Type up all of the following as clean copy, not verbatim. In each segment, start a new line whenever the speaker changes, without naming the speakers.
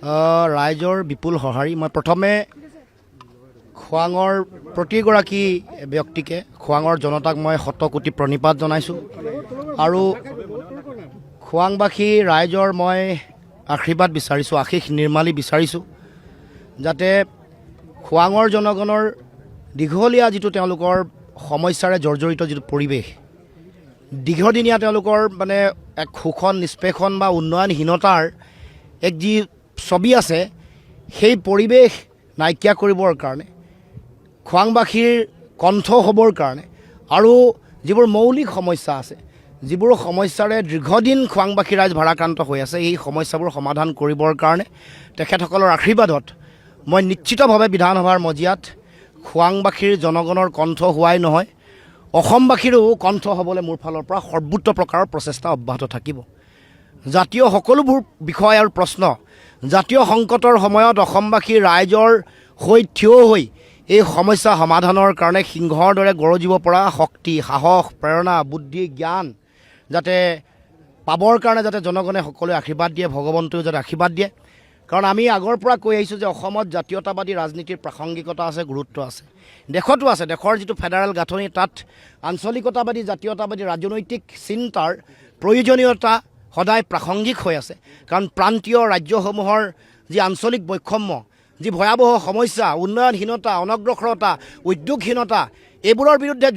ৰাইজৰ বিপুল সঁহাৰি মই প্ৰথমে খোৱাঙৰ প্ৰতিগৰাকী ব্যক্তিকে খোৱাঙৰ জনতাক মই শতকোটি প্ৰণিপাত জনাইছোঁ আৰু খোৱাংবাসী ৰাইজৰ মই আশীৰ্বাদ বিচাৰিছোঁ, আশীষ নিৰ্মালি বিচাৰিছোঁ যাতে খোৱাঙৰ জনগণৰ দীঘলীয়া যিটো তেওঁলোকৰ সমস্যাৰে জৰ্জৰিত যিটো পৰিৱেশ, দীৰ্ঘদিনীয়া তেওঁলোকৰ মানে এক শোষণ নিষ্পেষণ বা উন্নয়নহীনতাৰ এক যি ছবি আছে, সেই পৰিৱেশ নাইকিয়া কৰিবৰ কাৰণে খোৱাংবাসীৰ কণ্ঠ হ'বৰ কাৰণে আৰু যিবোৰ মৌলিক সমস্যা আছে, যিবোৰ সমস্যাৰে দীৰ্ঘদিন খোৱাংবাসী ৰাইজ ভাৰাক্ৰান্ত হৈ আছে, এই সমস্যাবোৰ সমাধান কৰিবৰ কাৰণে তেখেতসকলৰ আশীৰ্বাদত মই নিশ্চিতভাৱে বিধানসভাৰ মজিয়াত খোৱাংবাসীৰ জনগণৰ কণ্ঠ হোৱাই নহয়, অসমবাসীৰো কণ্ঠ হ'বলৈ মোৰ ফালৰ পৰা সৰ্বোচ্চ প্ৰকাৰৰ প্ৰচেষ্টা অব্যাহত থাকিব। জাতীয় সকলোবোৰ বিষয় আৰু প্ৰশ্ন জাতীয় সংকটৰ সময়ত অসমবাসী ৰাইজৰ হৈ থিয় হৈ এই সমস্যা সমাধানৰ কাৰণে সিংহৰ দৰে গৰজিব পৰা শক্তি, সাহস, প্ৰেৰণা, বুদ্ধি, জ্ঞান যাতে পাবৰ কাৰণে যাতে জনগণে সকলোৱে আশীৰ্বাদ দিয়ে, ভগৱন্তও যাতে আশীৰ্বাদ দিয়ে। কাৰণ আমি আগৰ পৰা কৈ আহিছোঁ যে অসমত জাতীয়তাবাদী ৰাজনীতিৰ প্ৰাসংগিকতা আছে, গুৰুত্ব আছে, দেশতো আছে। দেশৰ যিটো ফেডাৰেল গাঁথনি তাত আঞ্চলিকতাবাদী জাতীয়তাবাদী ৰাজনৈতিক চিন্তাৰ প্ৰয়োজনীয়তা সদায় প্ৰাসংগিক হৈ আছে। কাৰণ প্ৰান্তীয় ৰাজ্যসমূহৰ যি আঞ্চলিক বৈষম্য, যি ভয়াৱহ সমস্যা, উন্নয়নহীনতা, অনগ্ৰসৰতা, উদ্যোগহীনতা, এইবোৰৰ বিৰুদ্ধে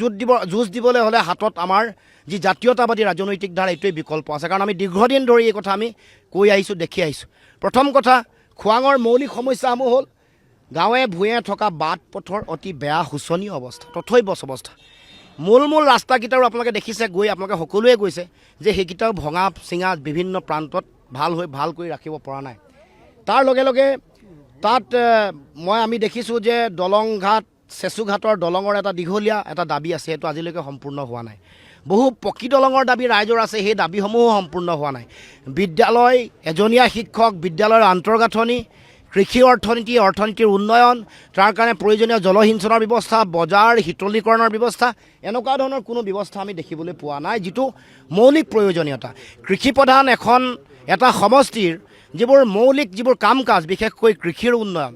যুঁজ দিবলৈ হ'লে হাতত আমাৰ যি জাতীয়তাবাদী ৰাজনৈতিক ধাৰা এইটোৱেই বিকল্প আছে। কাৰণ আমি দীৰ্ঘদিন ধৰি এই কথা আমি কৈ আহিছোঁ, দেখি আহিছোঁ। প্ৰথম কথা, খোৱাঙৰ মৌলিক সমস্যাসমূহ হ'ল গাঁৱে ভূঞে থকা বাট পথৰ অতি বেয়া শোচনীয় অৱস্থা, তথৈবচ অৱস্থা। মূল ৰাস্তাকেইটাও আপোনালোকে দেখিছে, গৈ আপোনালোকে সকলোৱে গৈছে যে সেইকেইটাও ভঙা চিঙা বিভিন্ন প্ৰান্তত ভাল কৰি ৰাখিব পৰা নাই। তাৰ লগে লগে তাত আমি দেখিছোঁ যে দলং ঘাট, চেচুঘাটৰ দলঙৰ এটা দীঘলীয়া এটা দাবী আছে, সেইটো আজিলৈকে সম্পূৰ্ণ হোৱা নাই। বহু পকী দলঙৰ দাবী ৰাইজৰ আছে, সেই দাবীসমূহো সম্পূৰ্ণ হোৱা নাই। বিদ্যালয়, এজনীয়া শিক্ষক, বিদ্যালয়ৰ আন্তঃগাঁথনি, কৃষি অৰ্থনীতিৰ উন্নয়ন, তাৰ কাৰণে প্ৰয়োজনীয় জলসিঞ্চনৰ ব্যৱস্থা, বজাৰ শীতলীকৰণৰ ব্যৱস্থা, এনেকুৱা ধৰণৰ কোনো ব্যৱস্থা আমি দেখিবলৈ পোৱা নাই, যিটো মৌলিক প্ৰয়োজনীয়তা। কৃষিপ্ৰধান এটা সমষ্টিৰ যিবোৰ মৌলিক যিবোৰ কাম কাজ, বিশেষকৈ কৃষিৰ উন্নয়ন,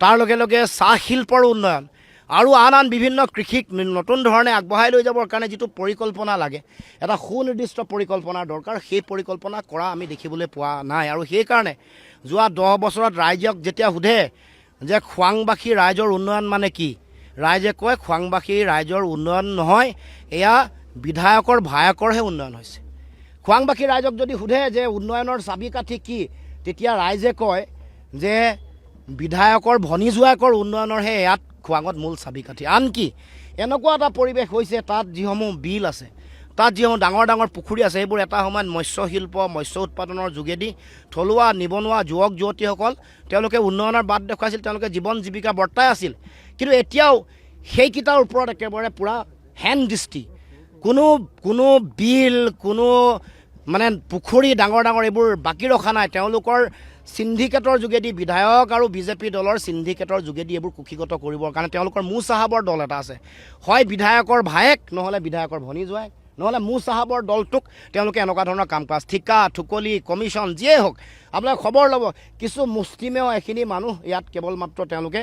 তাৰ লগে লগে চাহ শিল্পৰ উন্নয়ন আৰু আন বিভিন্ন কৃষিক নতুন ধৰণে আগবঢ়াই লৈ যাবৰ কাৰণে যিটো পৰিকল্পনা লাগে, এটা সুনিৰ্দিষ্ট পৰিকল্পনাৰ দৰকাৰ, সেই পৰিকল্পনা কৰা আমি দেখিবলৈ পোৱা নাই। আৰু সেইকাৰণে যোৱা 10 বছৰত ৰাইজক যেতিয়া সোধে যে খোৱাংবাসী ৰাইজৰ উন্নয়ন মানে কি, ৰাইজে কয় খোৱাংবাসী ৰাইজৰ উন্নয়ন নহয়, এয়া বিধায়কৰ ভায়েকৰহে উন্নয়ন হৈছে। খোৱাংবাসী ৰাইজক যদি সোধে যে উন্নয়নৰ চাবিকাঠি কি, তেতিয়া ৰাইজে কয় যে বিধায়কৰ ভনী জোৱায়েকৰ উন্নয়নৰহে ইয়াত খোৱাঙত মূল চাবিকাঠি। আনকি এনেকুৱা এটা পৰিৱেশ হৈছে, তাত যিসমূহ বিল আছে, তাত যিসমূহ ডাঙৰ ডাঙৰ পুখুৰী আছে, সেইবোৰ এটা সময়ত মৎস্য উৎপাদনৰ যোগেদি থলুৱা নিবনুৱা যুৱক যুৱতীসকল তেওঁলোকে উন্নয়নৰ বাট দেখুৱাইছিল, তেওঁলোকে জীৱন জীৱিকা বৰ্তাই আছিল। কিন্তু এতিয়াও সেইকেইটাৰ ওপৰত একেবাৰে পূৰা হেন দৃষ্টি, কোনো বিল, কোনো মানে পুখুৰী ডাঙৰ এইবোৰ বাকী ৰখা নাই। তেওঁলোকৰ সিন্ডিকেটৰ যোগেদি, বিধায়ক আৰু বিজেপি দলৰ সিন্ডিকেটৰ যোগেদি এইবোৰ কুক্ষিগত কৰিবৰ কাৰণে তেওঁলোকৰ মু চাহাবৰ দল এটা আছে, হয় বিধায়কৰ ভায়েক, নহ'লে বিধায়কৰ ভনী জোৱায়েক, নহ'লে মু চাহাবৰ দলটোক তেওঁলোকে এনেকুৱা ধৰণৰ কাম কাজ, ঠিকা, ঠুকলি, কমিশ্যন যিয়েই হওক, আপোনালোকে খবৰ ল'ব, কিছু মুষ্টিমেয় এখিনি মানুহ ইয়াত কেৱল মাত্ৰ তেওঁলোকে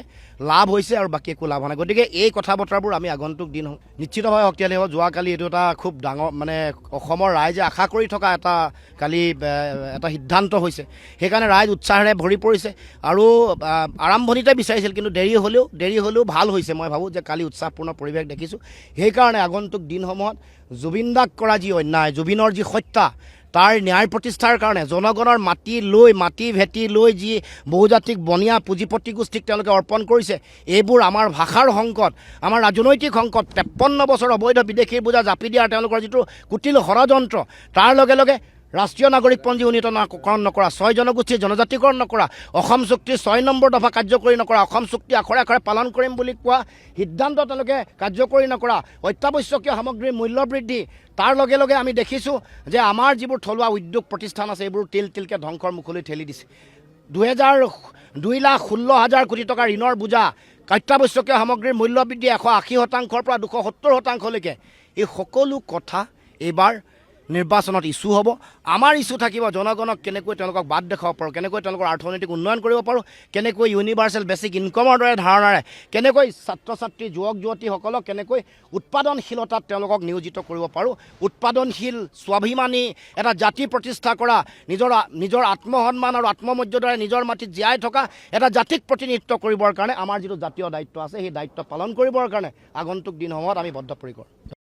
লাভ হৈছে আৰু বাকী একো লাভ হোৱা নাই। গতিকে এই কথা বতৰাবোৰ আমি আগন্তুক দিন নিশ্চিতভাৱে শক্তিশালী হ'ব। যোৱাকালি এইটো এটা খুব ডাঙৰ মানে অসমৰ ৰাইজে আশা কৰি থকা এটা সিদ্ধান্ত হৈছে, সেইকাৰণে ৰাইজ উৎসাহেৰে ভৰি পৰিছে আৰু আৰম্ভণিতে বিচাৰিছিল, কিন্তু দেৰি হ'লেও ভাল হৈছে। মই ভাবোঁ যে কালি উৎসাহপূৰ্ণ পৰিৱেশ দেখিছোঁ। সেইকাৰণে আগন্তুক দিনসমূহত জুবিন দাক কৰা যি অন্যায়, জুবিনৰ যি হত্যা, তাৰ ন্যায় প্ৰতিষ্ঠাৰ কাৰণে জনগণৰ মাটি ভেটি লৈ যি বহুজাতিক বনীয়া পুঁজিপতি গোষ্ঠীক তেওঁলোকে অৰ্পণ কৰিছে, এইবোৰ আমাৰ ভাষাৰ সংকট, আমাৰ ৰাজনৈতিক সংকট, 53 বছৰ অবৈধ বিদেশীৰ বোজা জাপি দিয়াৰ তেওঁলোকৰ যিটো কুটিল ষড়যন্ত্ৰ, তাৰ লগে লগে ৰাষ্ট্ৰীয় নাগৰিকপঞ্জী উন্নীতকৰণ নকৰা, 6 জনগোষ্ঠীৰ জনজাতিকৰণ নকৰা, অসম চুক্তিৰ 6 নম্বৰ দফা কাৰ্যকৰী নকৰা, অসম চুক্তি আখৰে আখৰে পালন কৰিম বুলি কোৱা সিদ্ধান্ত তেওঁলোকে কাৰ্যকৰী নকৰা, অত্যাৱশ্যকীয় সামগ্ৰীৰ মূল্য বৃদ্ধি, তাৰ লগে লগে আমি দেখিছোঁ যে আমাৰ যিবোৰ থলুৱা উদ্যোগ প্ৰতিষ্ঠান আছে, এইবোৰ তিলকে ধ্বংসৰ মুখলৈ ঠেলি দিছে। 2,16,000 কোটি টকাৰ ঋণৰ বোজা, অত্যাৱশ্যকীয় সামগ্ৰীৰ মূল্য বৃদ্ধি 180% পৰা 270%লৈকে, এই সকলো কথা এইবাৰ নিৰ্বাচনত ইছ্যু হ'ব। আমাৰ ইছ্যু থাকিব জনগণক কেনেকৈ তেওঁলোকক বাদ দেখাব পাৰোঁ, কেনেকৈ তেওঁলোকৰ অৰ্থনৈতিক উন্নয়ন কৰিব পাৰোঁ, কেনেকৈ ইউনিভাৰ্চেল বেছিক ইনকমৰ দৰে ধাৰণাৰে কেনেকৈ ছাত্ৰ ছাত্ৰী যুৱক যুৱতীসকলক কেনেকৈ উৎপাদনশীলতাত তেওঁলোকক নিয়োজিত কৰিব পাৰোঁ, উৎপাদনশীল স্বাভিমানী এটা জাতি প্ৰতিষ্ঠা কৰা, নিজৰ আত্মসন্মান আৰু আত্মমৰ্যাদাৰে নিজৰ মাটিত জীয়াই থকা এটা জাতিক প্ৰতিনিধিত্ব কৰিবৰ কাৰণে আমাৰ যিটো জাতীয় দায়িত্ব আছে সেই দায়িত্ব পালন কৰিবৰ কাৰণে আগন্তুক দিনসমূহত আমি বদ্ধপৰিকৰ।